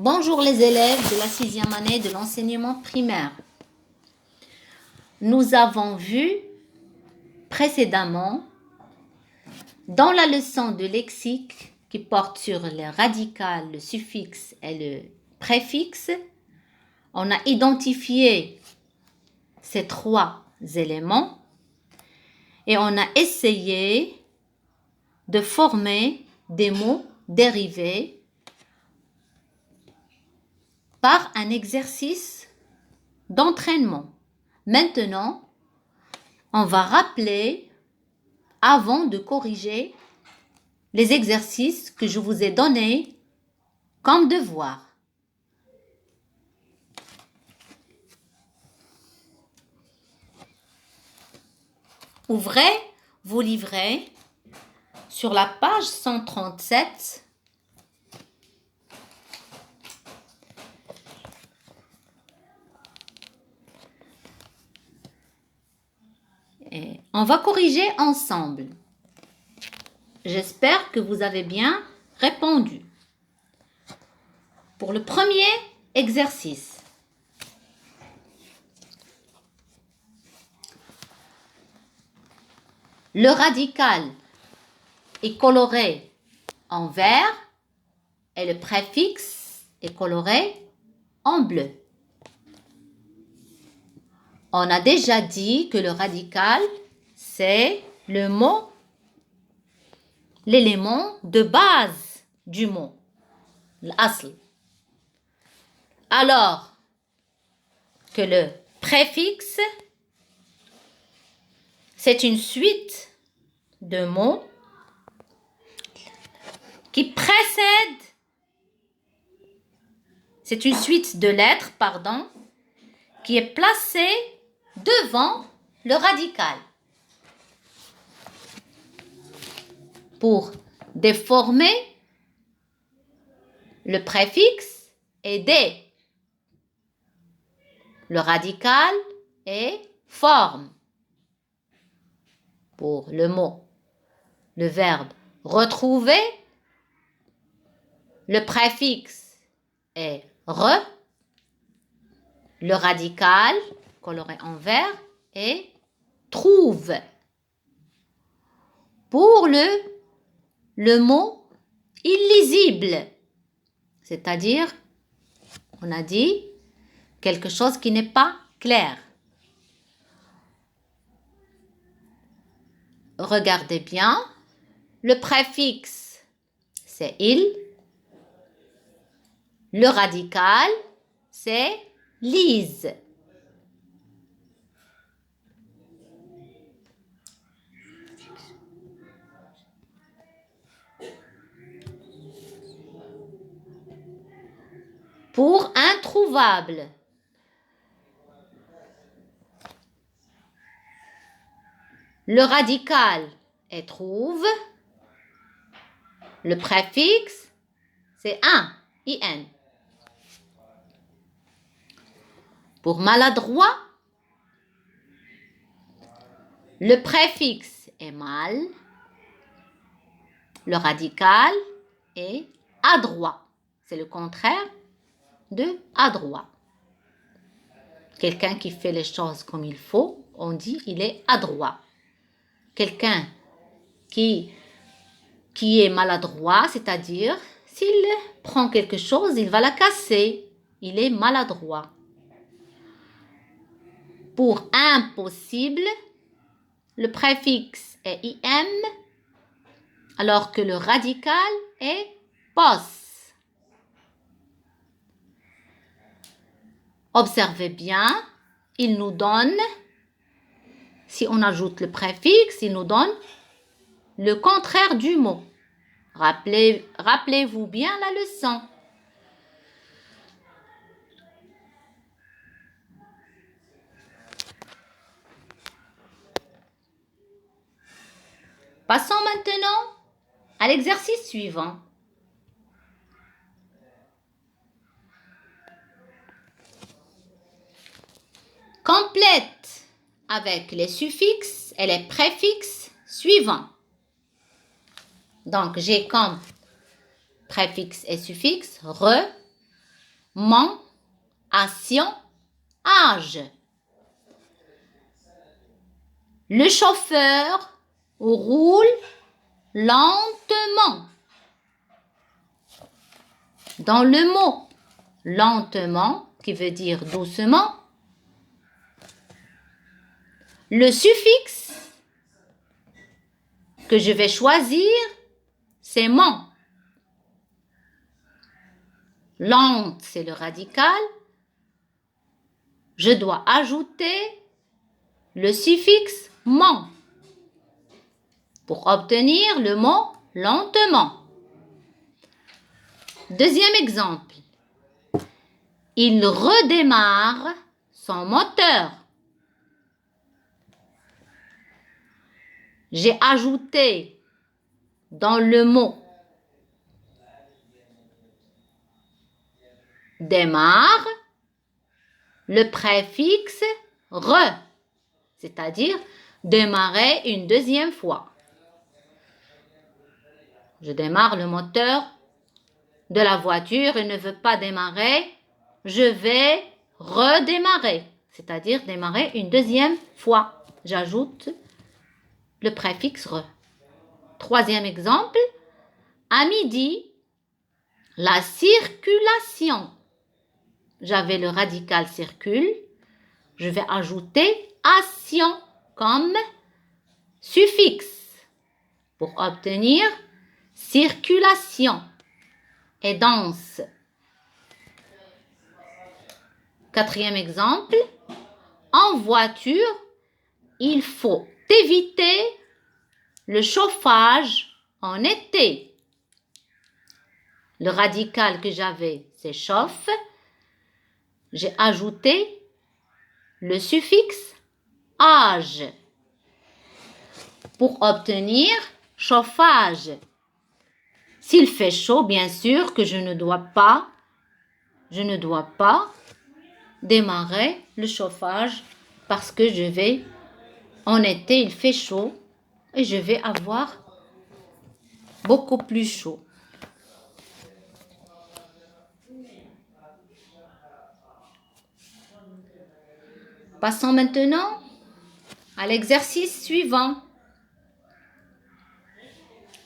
Bonjour les élèves de la 6e année de l'enseignement primaire. Nous avons vu précédemment dans la leçon de lexique qui porte sur les radicales, le suffixe et le préfixe, on a identifié ces trois éléments et on a essayé de former des mots dérivés par un exercice d'entraînement. Maintenant, on va rappeler avant de corriger les exercices que je vous ai donnés comme devoir. Ouvrez vos livrets sur la page 137. Et on va corriger ensemble. J'espère que vous avez bien répondu. Pour le premier exercice, le radical est coloré en vert et le préfixe est coloré en bleu. On a déjà dit que le radical, c'est le mot, l'élément de base du mot, l'asl. Alors que le préfixe, c'est une suite de mots qui précèdent, c'est une suite de lettres, qui est placée devant le radical. Pour déformer le préfixe aider. Le radical est forme. Pour le mot, le verbe retrouver, le préfixe est re, le radical coloré en vert est trouve. Pour le mot illisible, c'est-à-dire, on a dit quelque chose qui n'est pas clair. Regardez bien, le préfixe, c'est il. Le radical, c'est lise. Pour introuvable, le radical est trouve. Le préfixe, c'est un, in. Pour maladroit, le préfixe est mal. Le radical est adroit. C'est le contraire de adroit. Quelqu'un qui fait les choses comme il faut, on dit il est adroit. Quelqu'un qui est maladroit, c'est-à-dire s'il prend quelque chose, il va la casser. Il est maladroit. Pour impossible, le préfixe est im, alors que le radical est pos. Observez bien, il nous donne, si on ajoute le préfixe, il nous donne le contraire du mot. Rappelez-vous bien la leçon. Passons maintenant à l'exercice suivant. Complète avec les suffixes et les préfixes suivants. Donc, j'ai comme préfixe et suffixe re, ment, action, âge. Le chauffeur roule lentement. Dans le mot lentement, qui veut dire doucement, le suffixe que je vais choisir, c'est ment. Lente, c'est le radical. Je dois ajouter le suffixe ment pour obtenir le mot lentement. Deuxième exemple. Il redémarre son moteur. J'ai ajouté dans le mot démarre le préfixe re, c'est-à-dire démarrer une deuxième fois. Je démarre le moteur de la voiture et ne veut pas démarrer, je vais redémarrer, c'est-à-dire démarrer une deuxième fois. J'ajoute le préfixe re. Troisième exemple, à midi, la circulation. J'avais le radical circule, je vais ajouter ation comme suffixe pour obtenir circulation et danse. Quatrième exemple, en voiture, il faut éviter le chauffage en été. Le radical que j'avais, c'est chauffe. J'ai ajouté le suffixe âge pour obtenir chauffage. S'il fait chaud, bien sûr que je ne dois pas démarrer le chauffage parce que en été, il fait chaud et je vais avoir beaucoup plus chaud. Passons maintenant à l'exercice suivant.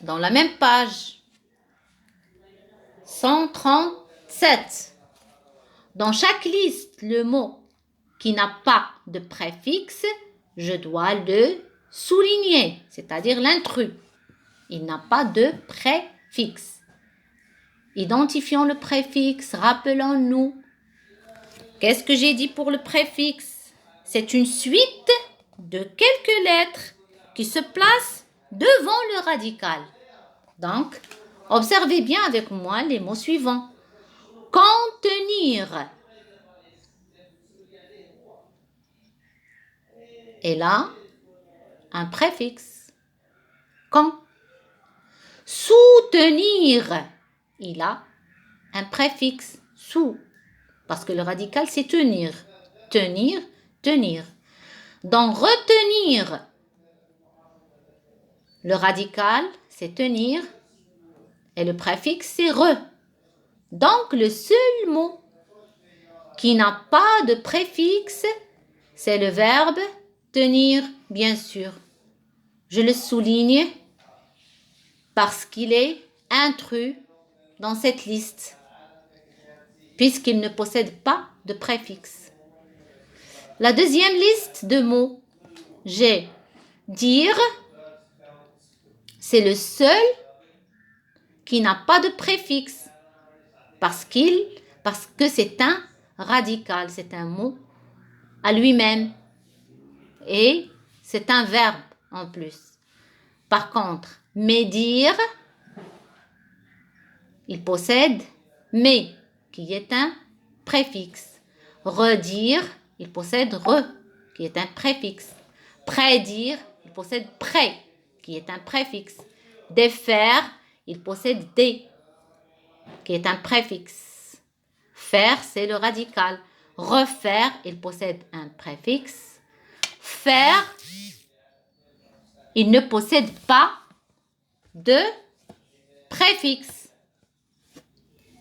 Dans la même page, 137. Dans chaque liste, le mot qui n'a pas de préfixe, je dois le souligner, c'est-à-dire l'intrus. Il n'a pas de préfixe. Identifions le préfixe, rappelons-nous. Qu'est-ce que j'ai dit pour le préfixe? C'est une suite de quelques lettres qui se placent devant le radical. Donc, observez bien avec moi les mots suivants. Contenir. Et là, un préfixe. Quand. Soutenir. Il a un préfixe. Sous. Parce que le radical, c'est tenir. Tenir, tenir. Dans retenir, le radical, c'est tenir. Et le préfixe, c'est re. Donc, le seul mot qui n'a pas de préfixe, c'est le verbe tenir, bien sûr. Je le souligne parce qu'il est intrus dans cette liste, puisqu'il ne possède pas de préfixe. La deuxième liste de mots, j'ai dire, c'est le seul qui n'a pas de préfixe, parce que c'est un radical, c'est un mot à lui-même et c'est un verbe en plus. Par contre, médire, il possède mais qui est un préfixe. Redire, il possède re qui est un préfixe. Prédire, il possède pré qui est un préfixe. Défaire, il possède dé qui est un préfixe. Faire, c'est le radical. Refaire, il possède un préfixe. Faire, il ne possède pas de préfixe.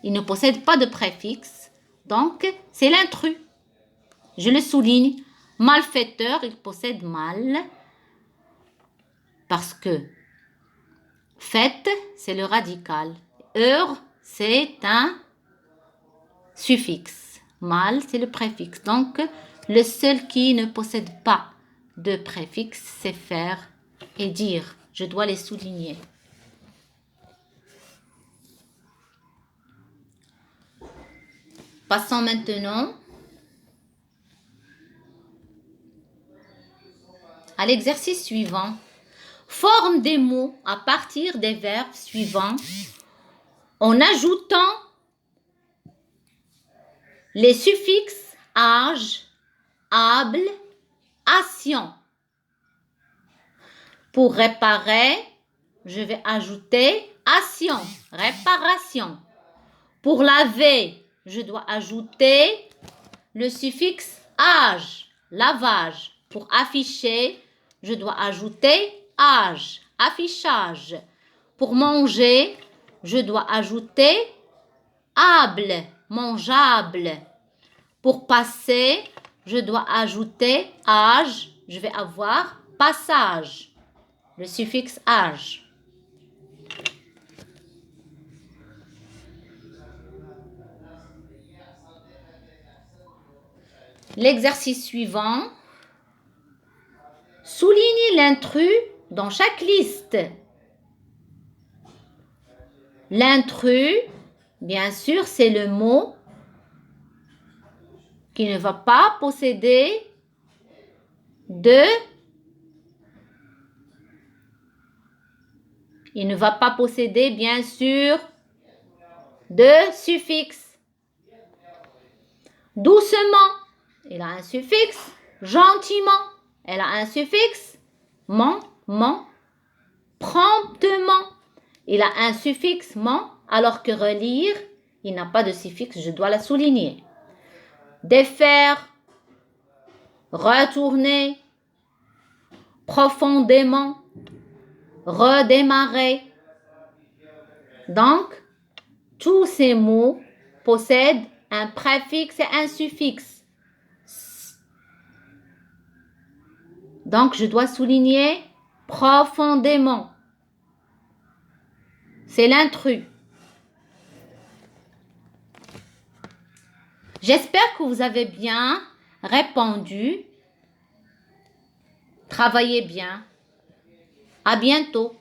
Il ne possède pas de préfixe. Donc, c'est l'intrus. Je le souligne. Malfaiteur, il possède mal. Parce que fait, c'est le radical. Heure, c'est un suffixe. Mal, c'est le préfixe. Donc, le seul qui ne possède pas de préfixe, c'est faire et dire. Je dois les souligner. Passons maintenant à l'exercice suivant. Forme des mots à partir des verbes suivants en ajoutant les suffixes age, able, action. Pour réparer, je vais ajouter action, réparation. Pour laver, je dois ajouter le suffixe age, lavage. Pour afficher, je dois ajouter âge, affichage. Pour manger, je dois ajouter able, mangeable. Pour passer, je dois ajouter âge, je vais avoir passage, le suffixe âge. L'exercice suivant, soulignez l'intrus dans chaque liste. L'intrus, bien sûr, c'est le mot qui ne va pas posséder de... Il ne va pas posséder, bien sûr, de suffixe. Doucement, il a un suffixe. Gentiment, elle a un suffixe. Promptement, il a un suffixe ment, alors que relire, il n'a pas de suffixe, je dois la souligner. Défaire, retourner, profondément, redémarrer. Donc, tous ces mots possèdent un préfixe et un suffixe. Donc, je dois souligner profondément. C'est l'intrus. J'espère que vous avez bien répondu. Travaillez bien. À bientôt.